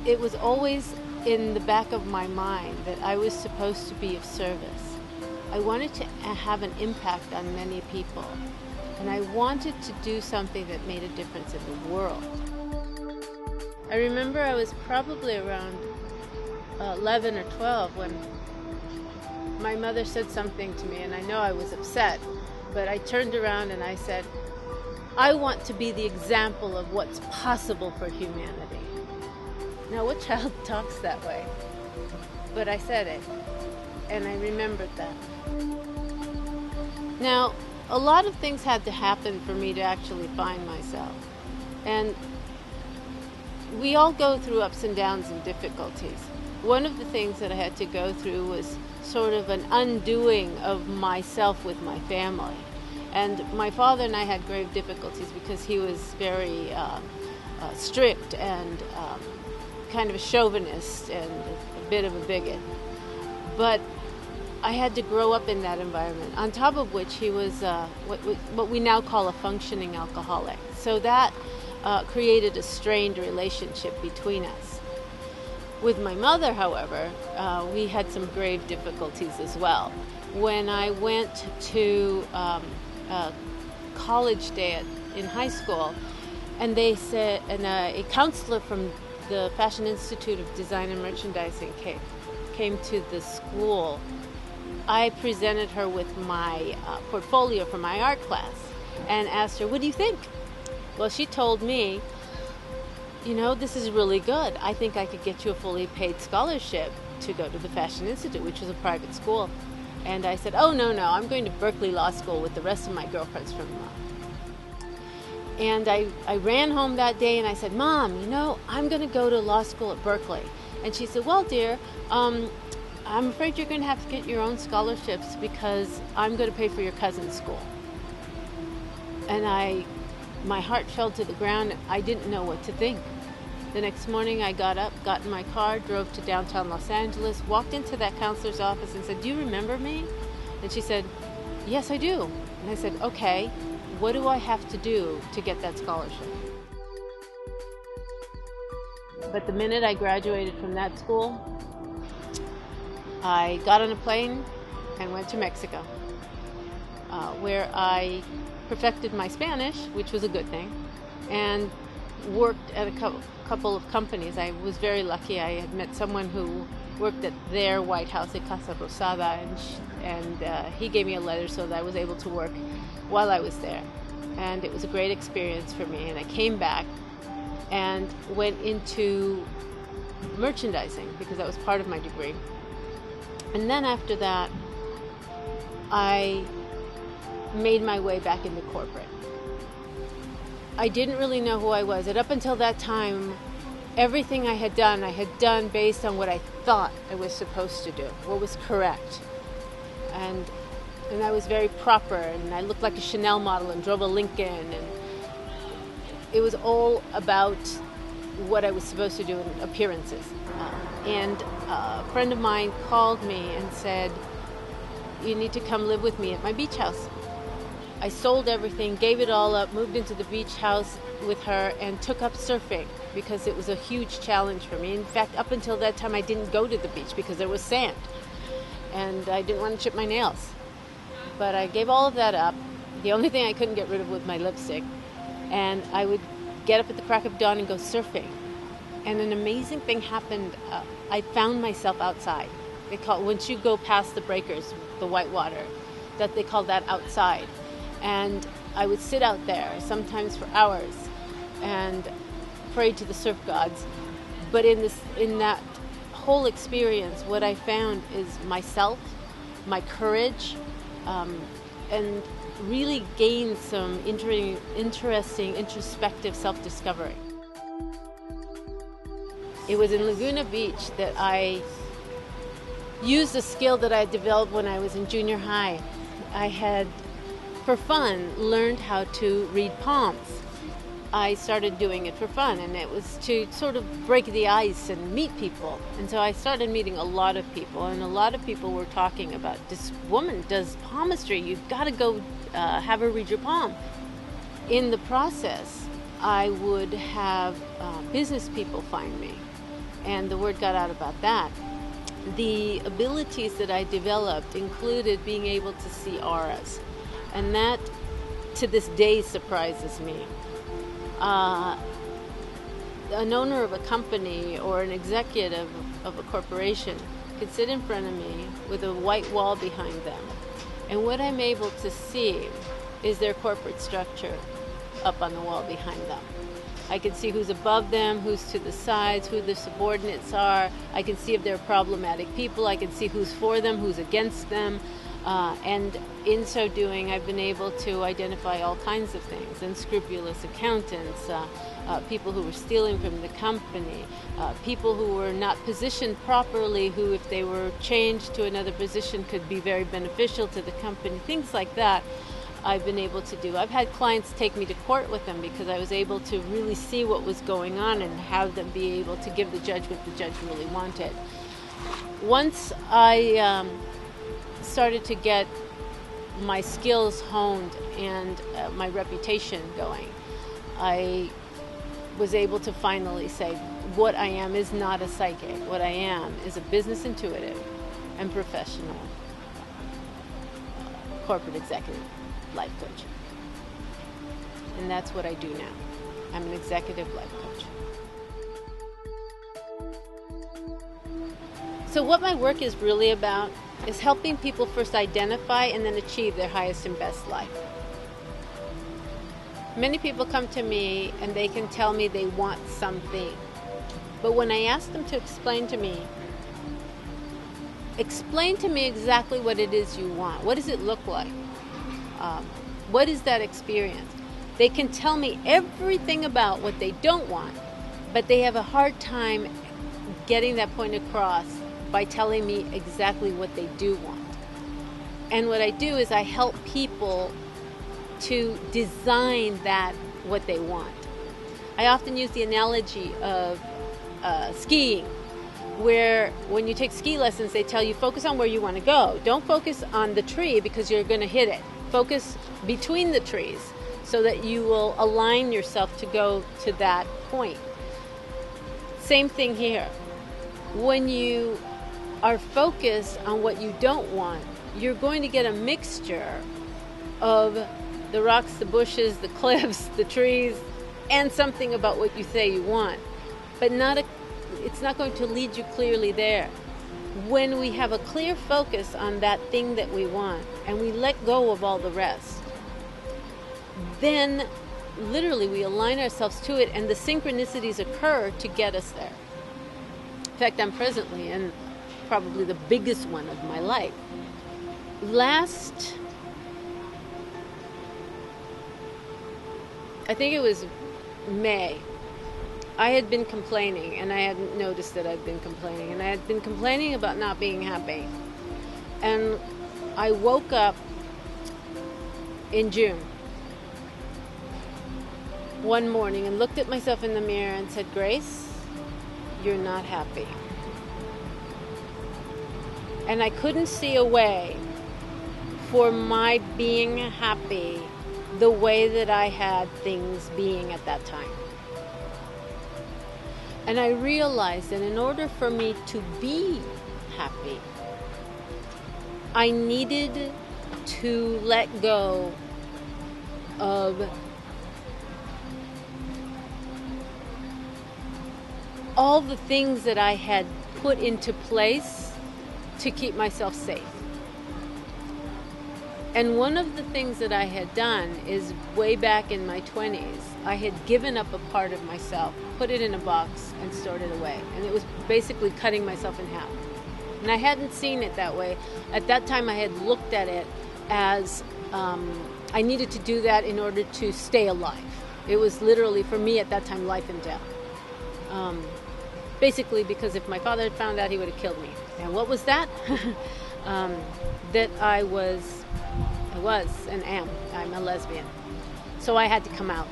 it was always in the back of my mind that I was supposed to be of service. I wanted to have an impact on many people, and I wanted to do something that made a difference in the world. I remember I was probably around 11 or 12 when my mother said something to me, and I know I was upset, but I turned around and I said, I want to be the example of what's possible for humanity. Now, what child talks that way? But I said it, and I remembered that. Now, a lot of things had to happen for me to actually find myself. And we all go through ups and downs and difficulties. One of the things that I had to go through was sort of an undoing of myself with my family. And my father and I had grave difficulties because he was very strict and kind of a chauvinist and a bit of a bigot. But I had to grow up in that environment, on top of which he was what we now call a functioning alcoholic. So that created a strained relationship between us. With my mother, however, we had some grave difficulties as well. When I went to college day in high school, and they said, and a counselor from the Fashion Institute of Design and Merchandising came to the school, I presented her with my portfolio for my art class and asked her, what do you think? Well, she told me, you know, this is really good. I think I could get you a fully paid scholarship to go to the Fashion Institute, which was a private school. And I said, oh, no, I'm going to Berkeley Law School with the rest of my girlfriends from And I ran home that day and I said, Mom, you know, I'm going to go to law school at Berkeley. And she said, well, dear, I'm afraid you're going to have to get your own scholarships because I'm going to pay for your cousin's school. And my heart fell to the ground. I didn't know what to think. The next morning I got up, got in my car, drove to downtown Los Angeles, walked into that counselor's office and said, do you remember me? And she said, yes, I do. And I said, okay, what do I have to do to get that scholarship? But the minute I graduated from that school, I got on a plane and went to Mexico, where I perfected my Spanish, which was a good thing, and worked at a couple of companies. I was very lucky. I had met someone who worked at their White House at Casa Rosada, and he gave me a letter so that I was able to work while I was there. And it was a great experience for me. And I came back and went into merchandising because that was part of my degree. And then after that, I made my way back into corporate. I didn't really know who I was. And up until that time, everything I had done based on what I thought I was supposed to do, what was correct. And I was very proper, and I looked like a Chanel model and drove a Lincoln, and it was all about what I was supposed to do in appearances. And a friend of mine called me and said, you need to come live with me at my beach house. I sold everything, gave it all up, moved into the beach house with her, and took up surfing because it was a huge challenge for me. In fact, up until that time, I didn't go to the beach because there was sand, and I didn't want to chip my nails. But I gave all of that up. The only thing I couldn't get rid of was my lipstick, and I would get up at the crack of dawn and go surfing. And an amazing thing happened. I found myself outside. They call once you go past the breakers, the white water, that they call that outside. And I would sit out there, sometimes for hours, and pray to the surf gods. But in that whole experience, what I found is myself, my courage, and really gained some interesting, introspective self-discovery. It was in Laguna Beach that I used a skill that I had developed when I was in junior high. I had, for fun, learned how to read palms. I started doing it for fun, and it was to sort of break the ice and meet people. And so I started meeting a lot of people, and a lot of people were talking about, this woman does palmistry, you've got to go have her read your palm. In the process, I would have business people find me and the word got out about that. The abilities that I developed included being able to see auras, and that to this day surprises me. An owner of a company or an executive of a corporation could sit in front of me with a white wall behind them, and what I'm able to see is their corporate structure up on the wall behind them. I can see who's above them, who's to the sides, who the subordinates are. I can see if they're problematic people. I can see who's for them, who's against them. And in so doing, I've been able to identify all kinds of things: unscrupulous accountants, people who were stealing from the company, people who were not positioned properly, who, if they were changed to another position, could be very beneficial to the company, things like that. I've been able to do. I've had clients take me to court with them because I was able to really see what was going on and have them be able to give the judge what the judge really wanted. Once I started to get my skills honed and my reputation going, I was able to finally say, what I am is not a psychic. What I am is a business intuitive and professional corporate executive life coach. And that's what I do now. I'm an executive life coach. So what my work is really about is helping people first identify and then achieve their highest and best life. Many people come to me and they can tell me they want something. But when I ask them to explain to me exactly what it is you want. What does it look like? What is that experience? They can tell me everything about what they don't want, but they have a hard time getting that point across by telling me exactly what they do want. And what I do is I help people to design that, what they want. I often use the analogy of skiing, where when you take ski lessons, they tell you focus on where you want to go. Don't focus on the tree because you're going to hit it. Focus between the trees so that you will align yourself to go to that point. Same thing here. When you are focused on what you don't want, you're going to get a mixture of the rocks, the bushes, the cliffs, the trees, and something about what you say you want. But it's not going to lead you clearly there. When we have a clear focus on that thing that we want and we let go of all the rest, then literally we align ourselves to it and the synchronicities occur to get us there. In fact, I'm presently in probably the biggest one of my life. I think it was May, I had been complaining, and I hadn't noticed that I'd been complaining, and I had been complaining about not being happy. And I woke up in June one morning and looked at myself in the mirror and said, Grace, you're not happy. And I couldn't see a way for my being happy the way that I had things being at that time. And I realized that in order for me to be happy, I needed to let go of all the things that I had put into place to keep myself safe. And one of the things that I had done is way back in my 20s, I had given up a part of myself, put it in a box, and stored it away. And it was basically cutting myself in half. And I hadn't seen it that way. At that time, I had looked at it as I needed to do that in order to stay alive. It was literally, for me at that time, life and death. Basically, because if my father had found out, he would have killed me. And what was that? That I was and am. I'm a lesbian. So I had to come out.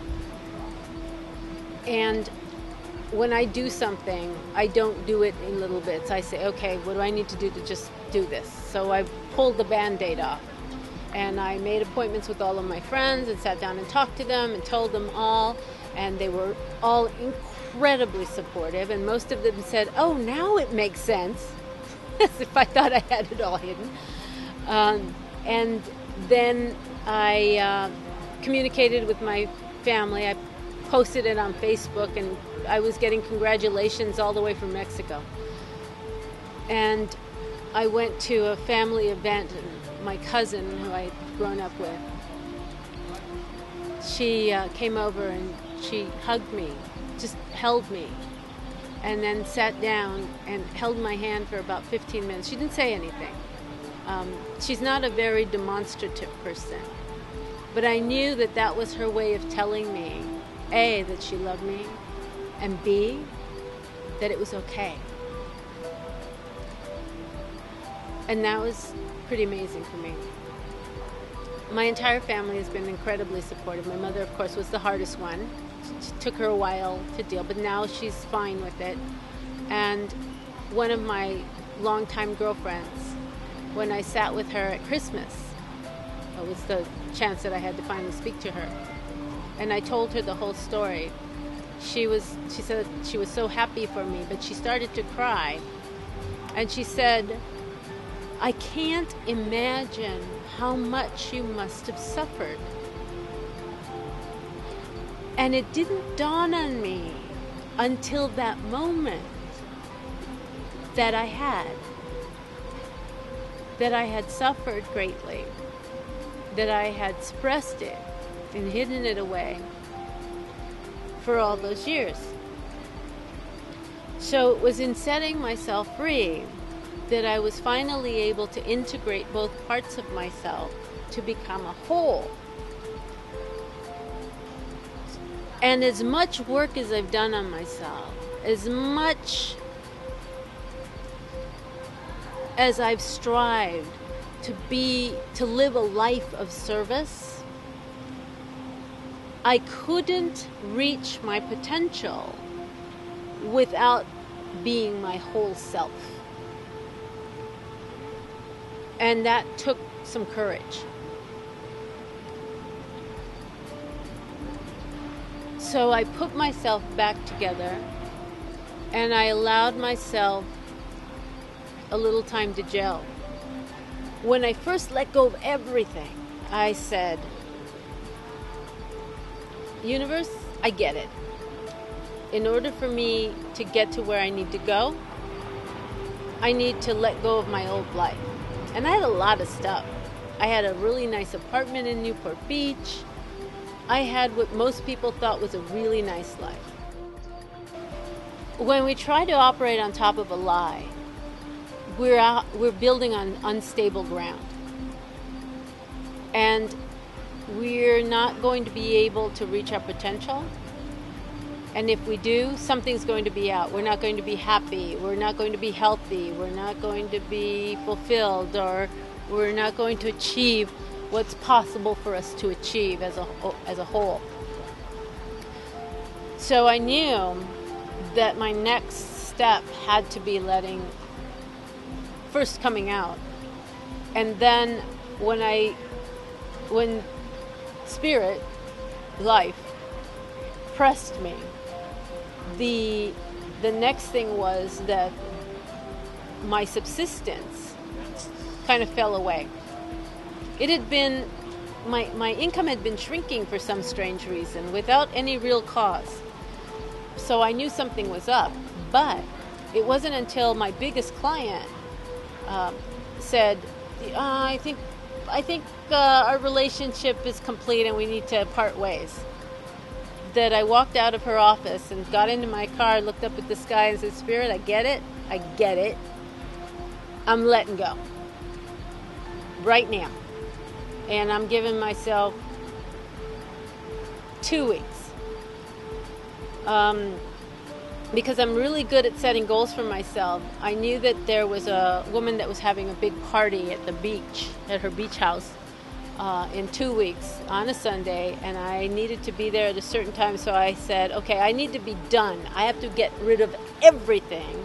And when I do something, I don't do it in little bits. I say, okay, what do I need to do to just do this? So I pulled the Band-Aid off. And I made appointments with all of my friends and sat down and talked to them and told them all. And they were all incredibly supportive. And most of them said, oh, now it makes sense. As if I thought I had it all hidden. And then I communicated with my family. I posted it on Facebook, and I was getting congratulations all the way from Mexico. And I went to a family event, and my cousin, who I had grown up with, she came over and she hugged me, just held me, and then sat down and held my hand for about 15 minutes. She didn't say anything. She's not a very demonstrative person, but I knew that that was her way of telling me, A, that she loved me, and B, that it was okay. And that was pretty amazing for me. My entire family has been incredibly supportive. My mother, of course, was the hardest one. It took her a while to deal, but now she's fine with it. And one of my longtime girlfriends, when I sat with her at Christmas, it was the chance that I had to finally speak to her, and I told her the whole story. She said she was so happy for me, but she started to cry, and she said, I can't imagine how much you must have suffered. And it didn't dawn on me until that moment that I had suffered greatly, that I had suppressed it and hidden it away for all those years. So it was in setting myself free that I was finally able to integrate both parts of myself to become a whole. And as much work as I've done on myself, as much as I've strived to live a life of service, I couldn't reach my potential without being my whole self. And that took some courage. So I put myself back together, and I allowed myself a little time to gel. When I first let go of everything, I said, universe, I get it. In order for me to get to where I need to go, I need to let go of my old life. And I had a lot of stuff. I had a really nice apartment in Newport Beach. I had what most people thought was a really nice life. When we try to operate on top of a lie, we're building on unstable ground. And we're not going to be able to reach our potential. And if we do, something's going to be out. We're not going to be happy. We're not going to be healthy. We're not going to be fulfilled, or we're not going to achieve what's possible for us to achieve as a whole. So I knew that my next step had to be first coming out. And then when spirit, life, pressed me, the next thing was that my subsistence kind of fell away. It had been, my income had been shrinking for some strange reason without any real cause. So I knew something was up, but it wasn't until my biggest client said, I think our relationship is complete and we need to part ways, that I walked out of her office and got into my car, looked up at the sky and said, Spirit, I get it. I'm letting go. Right now. And I'm giving myself 2 weeks. Because I'm really good at setting goals for myself. I knew that there was a woman that was having a big party at the beach, at her beach house, in 2 weeks on a Sunday, and I needed to be there at a certain time. So I said, okay, I need to be done. I have to get rid of everything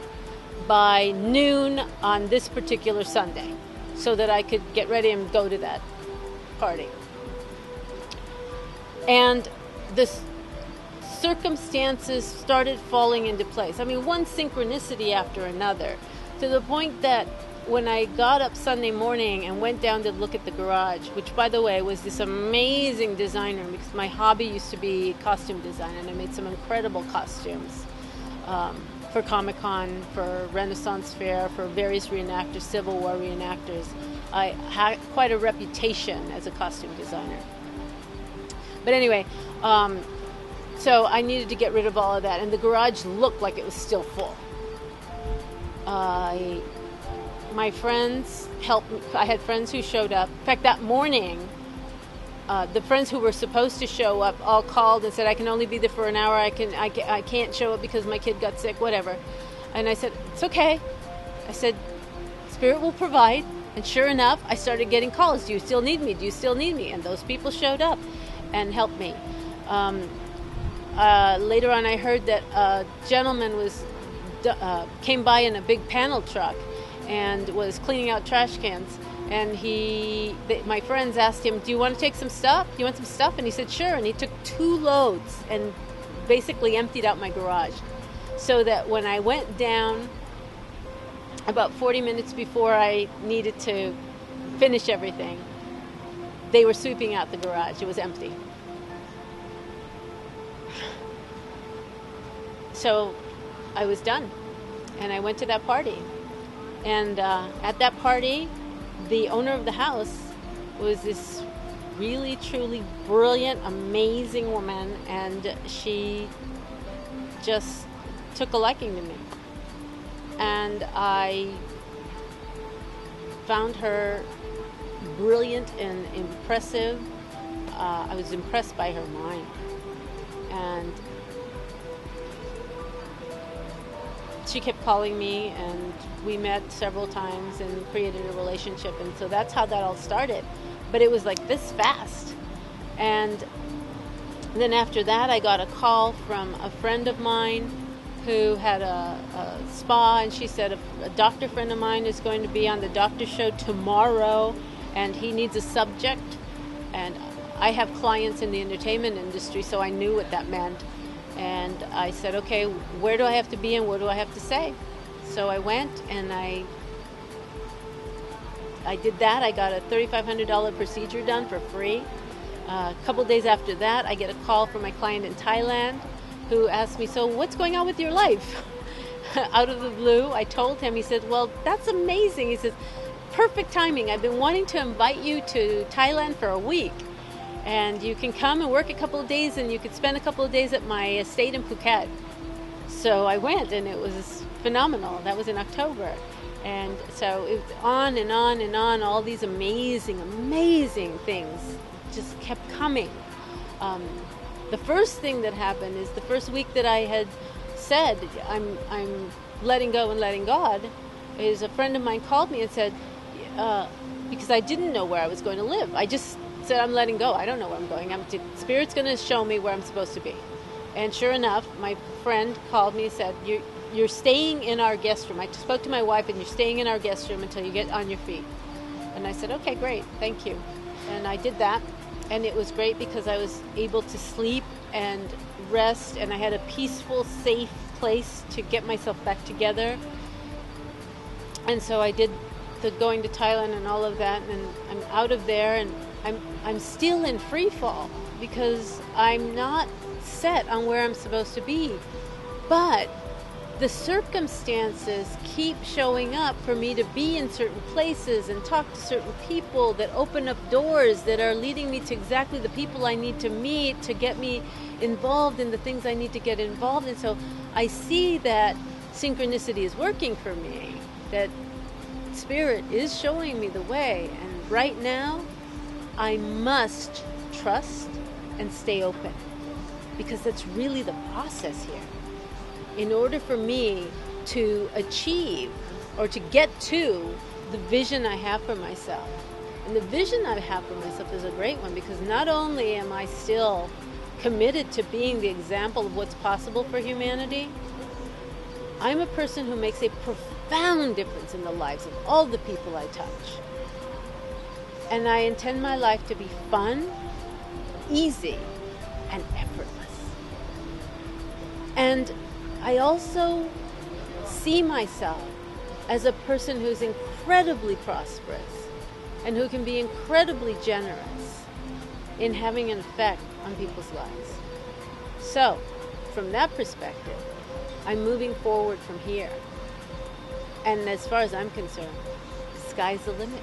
by noon on this particular Sunday so that I could get ready and go to that party. And the circumstances started falling into place. I mean, one synchronicity after another, to the point that when I got up Sunday morning and went down to look at the garage, which, by the way, was this amazing designer, because my hobby used to be costume design, and I made some incredible costumes for Comic-Con, for Renaissance Fair, for various reenactors, Civil War reenactors. I had quite a reputation as a costume designer. But anyway, so I needed to get rid of all of that, and the garage looked like it was still full. My friends helped me. I had friends who showed up. In fact, that morning, the friends who were supposed to show up all called and said, I can only be there for an hour. I can't show up because my kid got sick, whatever. And I said, it's okay. I said, Spirit will provide. And sure enough, I started getting calls. Do you still need me? Do you still need me? And those people showed up and helped me. Later on, I heard that a gentleman came by in a big panel truck and was cleaning out trash cans. And my friends asked him, do you want to take some stuff? Do you want some stuff? And he said, sure. And he took 2 loads and basically emptied out my garage. So that when I went down, about 40 minutes before I needed to finish everything, they were sweeping out the garage. It was empty. So I was done. And I went to that party. And at that party, the owner of the house was this really, truly brilliant, amazing woman. And she just took a liking to me. And I found her brilliant and impressive. I was impressed by her mind. And she kept calling me, and we met several times and created a relationship. And so that's how that all started. But it was like this fast. And then after that, I got a call from a friend of mine who had a spa, and she said a doctor friend of mine is going to be on the doctor show tomorrow, and he needs a subject. And I have clients in the entertainment industry, so I knew what that meant. And I said, okay, where do I have to be and what do I have to say? So I went and I did that. I got a $3,500 procedure done for free. A couple days after that, I get a call from my client in Thailand who asked me, so what's going on with your life? Out of the blue, I told him. He said, well, that's amazing. He says, perfect timing. I've been wanting to invite you to Thailand for a week. And you can come and work a couple of days, and you could spend a couple of days at my estate in Phuket. So I went, and it was phenomenal. That was in October. And so it was on and on and on. All these amazing, amazing things just kept coming. The first thing that happened is the first week that I had said, I'm letting go and letting God, is a friend of mine called me and said, because I didn't know where I was going to live. I just said, I'm letting go. I don't know where I'm going. Spirit's going to show me where I'm supposed to be. And sure enough, my friend called me and said, you're staying in our guest room. I spoke to my wife, and you're staying in our guest room until you get on your feet. And I said, okay, great. Thank you. And I did that. And it was great because I was able to sleep and rest, and I had a peaceful, safe place to get myself back together. And so I did the going to Thailand and all of that, and I'm out of there, and I'm still in free fall because I'm not set on where I'm supposed to be. But the circumstances keep showing up for me to be in certain places and talk to certain people that open up doors that are leading me to exactly the people I need to meet to get me involved in the things I need to get involved in. So I see that synchronicity is working for me, that Spirit is showing me the way. And right now, I must trust and stay open, because that's really the process here. In order for me to achieve or to get to the vision I have for myself. And the vision I have for myself is a great one, because not only am I still committed to being the example of what's possible for humanity, I'm a person who makes a profound difference in the lives of all the people I touch. And I intend my life to be fun, easy, and effortless. And I also see myself as a person who's incredibly prosperous and who can be incredibly generous in having an effect on people's lives. So, from that perspective, I'm moving forward from here. And as far as I'm concerned, the sky's the limit.